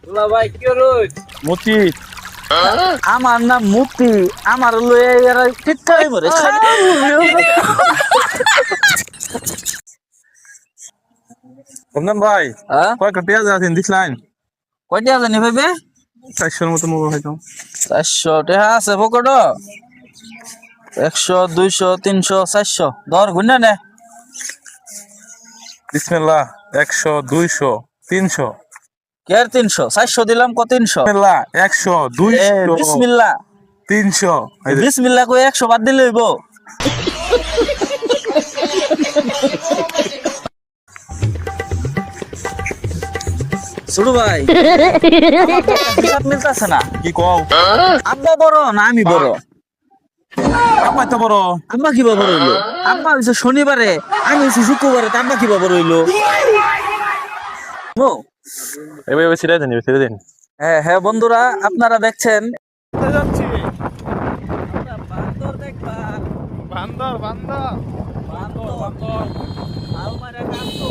দুলা ভাই কি রোজ মতি আমার নাম মুক্তি আমার লয়ে এরা টিটকাই মরে বললাম ভাই কয়েকটা পেঁয়াজ আছে দিসলাইন কয়টা জানি ভাইবে 400 মতো মোবাইল হয়তো 400 টাকা আছে পকেট 100 200 300 400 ধর গুনা নে বিসমিল্লাহ 100 200 300 কের 300 400 দিলাম কত 300 বিসমিল্লাহ 100 200 বিসমিল্লাহ 300 বিসমিল্লাহ কই 100 বাদ দিলে হইব শুরু ভাই হিসাব মিলতাছে না কি কও আব্বা বড় না আমি বড় আমার তো বড় আম্মা কি বাবা রইলো আম্মা হইছে শনিবারে আমি হইছি শুক্রবারে তা আম্মা কি বাবা রইলো মো এবার ছেড়ে দেন হ্যাঁ হ্যাঁ বন্ধুরা আপনারা দেখছেন যাচ্ছি বান্দর দেখবা বান্দর বান্দর বান্দর বান্দর আলমারে কান্দো